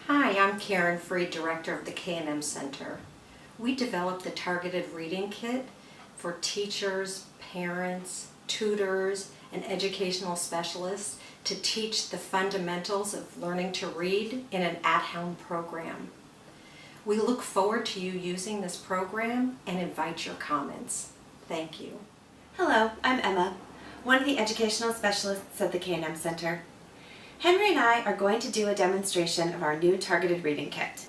Hi, I'm Karen Freed, Director of the K&M Center. We developed the Targeted Reading Kit for teachers, parents, tutors, and educational specialists to teach the fundamentals of learning to read in an at-home program. We look forward to you using this program and invite your comments. Thank you. Hello, I'm Emma, one of the educational specialists at the K&M Center. Henry and I are going to do a demonstration of our new Targeted Reading Kit.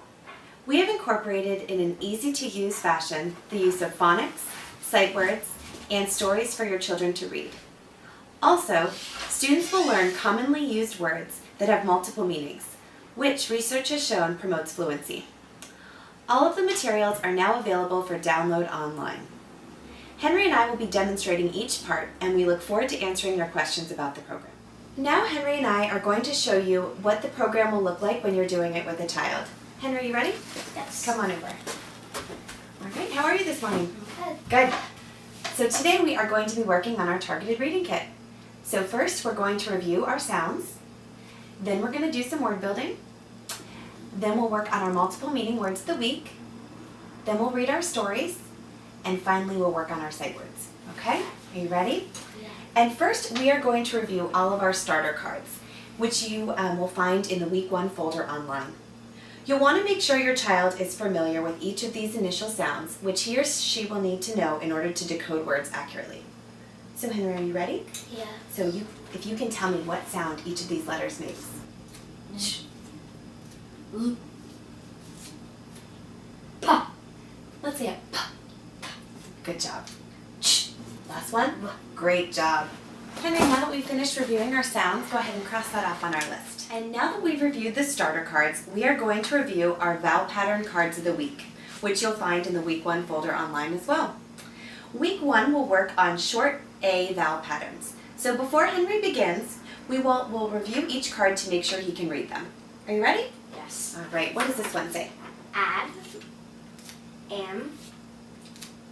We have incorporated in an easy-to-use fashion the use of phonics, sight words, and stories for your children to read. Also, students will learn commonly used words that have multiple meanings, which research has shown promotes fluency. All of the materials are now available for download online. Henry and I will be demonstrating each part, and we look forward to answering your questions about the program. Now Henry and I are going to show you what the program will look like when you're doing it with a child. Henry, you ready? Yes. Come on over. All right, how are you this morning? Good. Good. So today we are going to be working on our Targeted Reading Kit. So first we're going to review our sounds, then we're going to do some word building, then we'll work on our multiple meaning words of the week, then we'll read our stories, and finally we'll work on our sight words. Okay? Are you ready? Yeah. And first we are going to review all of our starter cards, which you will find in the Week 1 folder online. You'll want to make sure your child is familiar with each of these initial sounds, which he or she will need to know in order to decode words accurately. So Henry, are you ready? Yeah. So if you can tell me what sound each of these letters makes. Pa. Let's say it. Pa. Good job. Last one. Great job. Henry, now that we've finished reviewing our sounds, go ahead and cross that off on our list. And now that we've reviewed the starter cards, we are going to review our vowel pattern cards of the week, which you'll find in the Week 1 folder online as well. Week 1 will work on short A vowel patterns. So before Henry begins, we'll review each card to make sure he can read them. Are you ready? Yes. All right, what does this one say? Add. Am.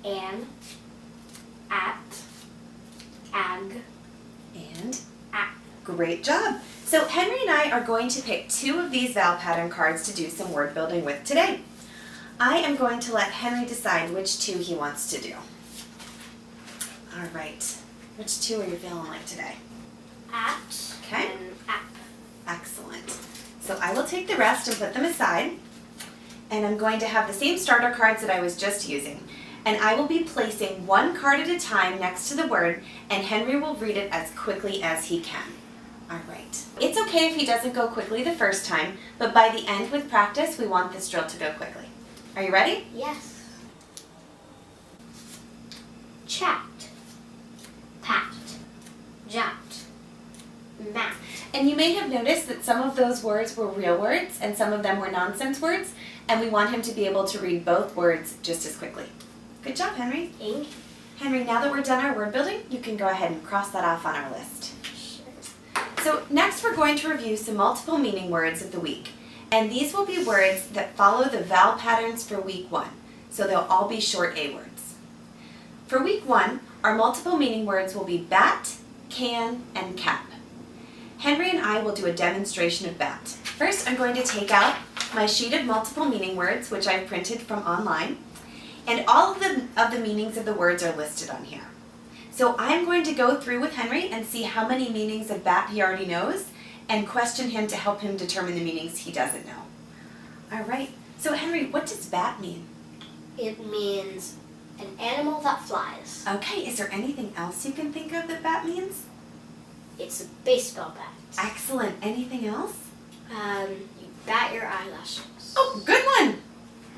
An. At. Ag. And At. great job. So Henry and I are going to pick 2 of these vowel pattern cards to do some word building with today. I am going to let Henry decide which 2 he wants to do. All right, which 2 are you feeling like today? At. Okay. And app. Excellent. So I will take the rest and put them aside, and I'm going to have the same starter cards that I was just using. And I will be placing 1 card at a time next to the word, and Henry will read it as quickly as he can. All right. It's okay if he doesn't go quickly the first time, but by the end with practice, we want this drill to go quickly. Are you ready? Yes. Chat. Pat. Jumped. Mat. And you may have noticed that some of those words were real words and some of them were nonsense words, and we want him to be able to read both words just as quickly. Good job, Henry. Ink. Henry, now that we're done our word building, you can go ahead and cross that off on our list. Sure. So next we're going to review some multiple meaning words of the week. And these will be words that follow the vowel patterns for Week 1. So they'll all be short A words. For Week 1, our multiple meaning words will be bat, can, and cap. Henry and I will do a demonstration of bat. First, I'm going to take out my sheet of multiple meaning words, which I've printed from online. And all of the meanings of the words are listed on here. So I'm going to go through with Henry and see how many meanings of bat he already knows and question him to help him determine the meanings he doesn't know. All right, so Henry, what does bat mean? It means an animal that flies. Okay, is there anything else you can think of that bat means? It's a baseball bat. Excellent, anything else? You bat your eyelashes. Oh, good one!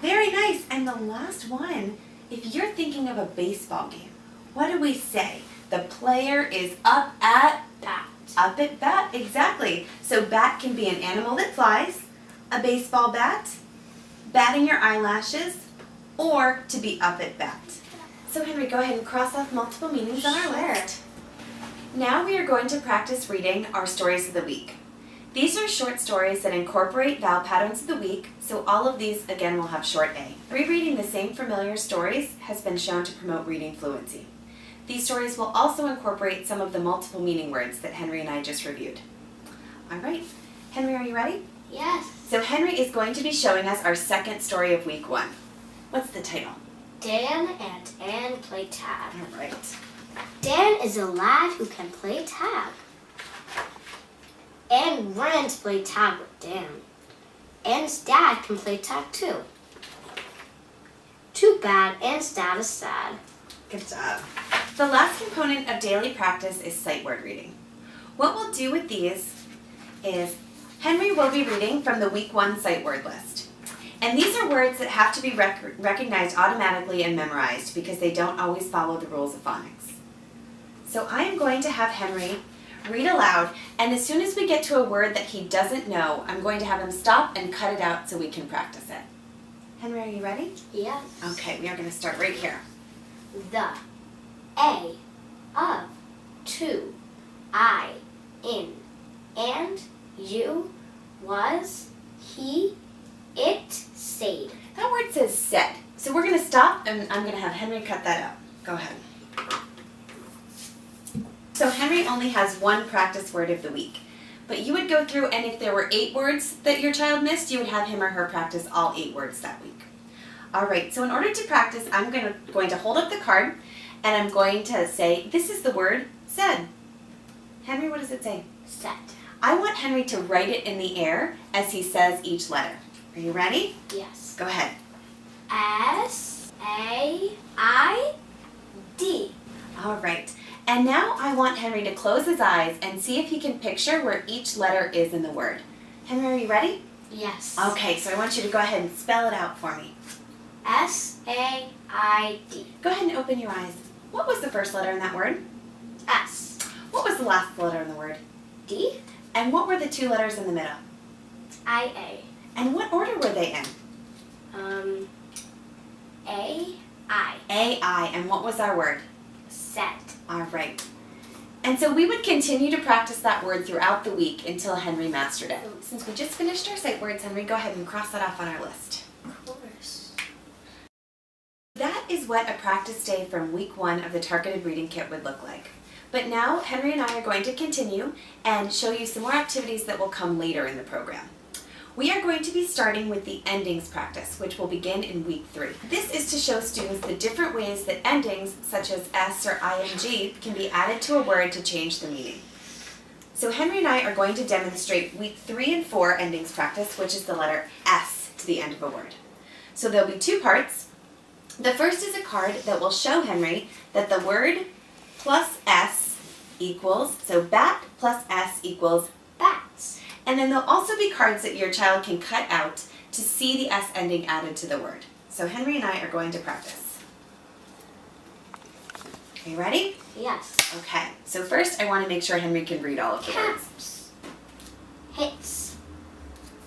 Very nice. And the last one, if you're thinking of a baseball game, what do we say? The player is up at? Bat. Up at bat, exactly. So bat can be an animal that flies, a baseball bat, batting your eyelashes, or to be up at bat. So Henry, go ahead and cross off multiple meanings on our list. Now we are going to practice reading our stories of the week. These are short stories that incorporate vowel patterns of the week, so all of these, again, will have short A. Rereading the same familiar stories has been shown to promote reading fluency. These stories will also incorporate some of the multiple meaning words that Henry and I just reviewed. All right, Henry, are you ready? Yes. So Henry is going to be showing us our second story of week 1. What's the title? Dan and Anne play tag. All right. Dan is a lad who can play tag. Anne ran to play tag with Dan. Anne's dad can play tag too. Too bad Anne's dad is sad. Good job. The last component of daily practice is sight word reading. What we'll do with these is Henry will be reading from the week 1 sight word list. And these are words that have to be recognized automatically and memorized because they don't always follow the rules of phonics. So I am going to have Henry read aloud, and as soon as we get to a word that he doesn't know, I'm going to have him stop and cut it out so we can practice it. Henry, are you ready? Yes. Okay, we are going to start right here. The, a, of, to, I, in, and, you, was, he, it, said. That word says said. So we're going to stop and I'm going to have Henry cut that out. Go ahead. So Henry only has one practice word of the week. But you would go through, and if there were 8 words that your child missed, you would have him or her practice all 8 words that week. All right, so in order to practice, I'm going to hold up the card and I'm going to say, this is the word said. Henry, what does it say? Said. I want Henry to write it in the air as he says each letter. Are you ready? Yes. Go ahead. S-A-I-D. All right. And now I want Henry to close his eyes and see if he can picture where each letter is in the word. Henry, are you ready? Yes. Okay, so I want you to go ahead and spell it out for me. S-A-I-D. Go ahead and open your eyes. What was the first letter in that word? S. What was the last letter in the word? D. And what were the 2 letters in the middle? I-A. And what order were they in? A-I. A-I. And what was our word? Said. All right. And so we would continue to practice that word throughout the week until Henry mastered it. Since we just finished our sight words, Henry, go ahead and cross that off on our list. Of course. That is what a practice day from week 1 of the targeted reading kit would look like. But now Henry and I are going to continue and show you some more activities that will come later in the program. We are going to be starting with the endings practice, which will begin in week 3. This is to show students the different ways that endings, such as S or ing, can be added to a word to change the meaning. So Henry and I are going to demonstrate week 3 and 4 endings practice, which is the letter S to the end of a word. So there'll be 2 parts. The first is a card that will show Henry that the word plus S equals, so bat plus S equals bats. And then there'll also be cards that your child can cut out to see the S ending added to the word. So Henry and I are going to practice. Are you ready? Yes. Okay, so first I want to make sure Henry can read all of the words. Caps. Hits.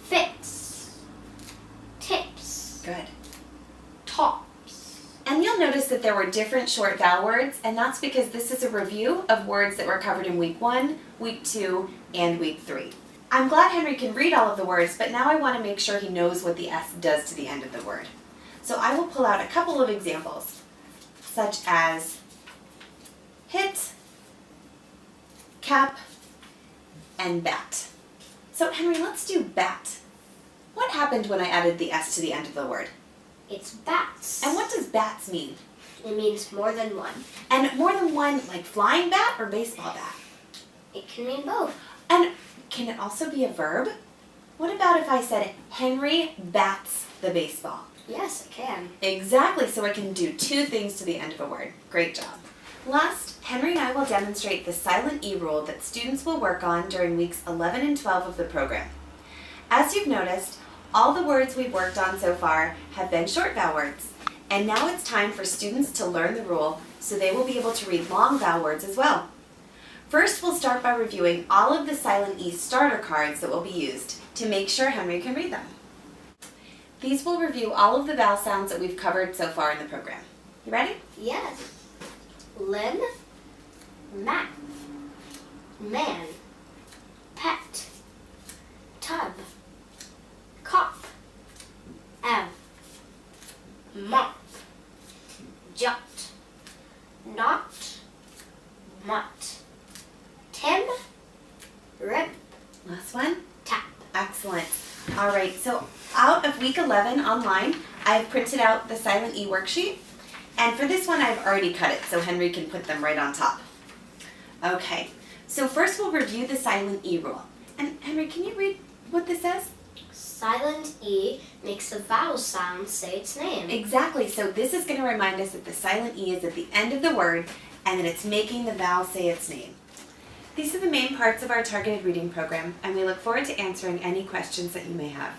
Fits. Tips. Good. Tops. And you'll notice that there were different short vowel words, and that's because this is a review of words that were covered in week 1, week 2, and week 3. I'm glad Henry can read all of the words, but now I want to make sure he knows what the S does to the end of the word. So I will pull out a couple of examples, such as hit, cap, and bat. So Henry, let's do bat. What happened when I added the S to the end of the word? It's bats. And what does bats mean? It means more than one. And more than one, like flying bat or baseball bat? It can mean both. And can it also be a verb? What about if I said, Henry bats the baseball? Yes, it can. Exactly, so I can do 2 things to the end of a word. Great job. Last, Henry and I will demonstrate the silent E rule that students will work on during weeks 11 and 12 of the program. As you've noticed, all the words we've worked on so far have been short vowel words. And now it's time for students to learn the rule so they will be able to read long vowel words as well. First, we'll start by reviewing all of the silent E starter cards that will be used to make sure Henry can read them. These will review all of the vowel sounds that we've covered so far in the program. You ready? Yes. Limb. Map. Man. Pet. Tub. Cop. Ev. Mop. Jot. Not. Mutt. Tim. Rip. Last one. Tap. Excellent. All right, so out of week 11 online, I've printed out the silent E worksheet. And for this one, I've already cut it, so Henry can put them right on top. Okay, so first we'll review the silent E rule. And Henry, can you read what this says? Silent E makes the vowel sound say its name. Exactly, so this is going to remind us that the silent E is at the end of the word and that it's making the vowel say its name. These are the main parts of our targeted reading program, and we look forward to answering any questions that you may have.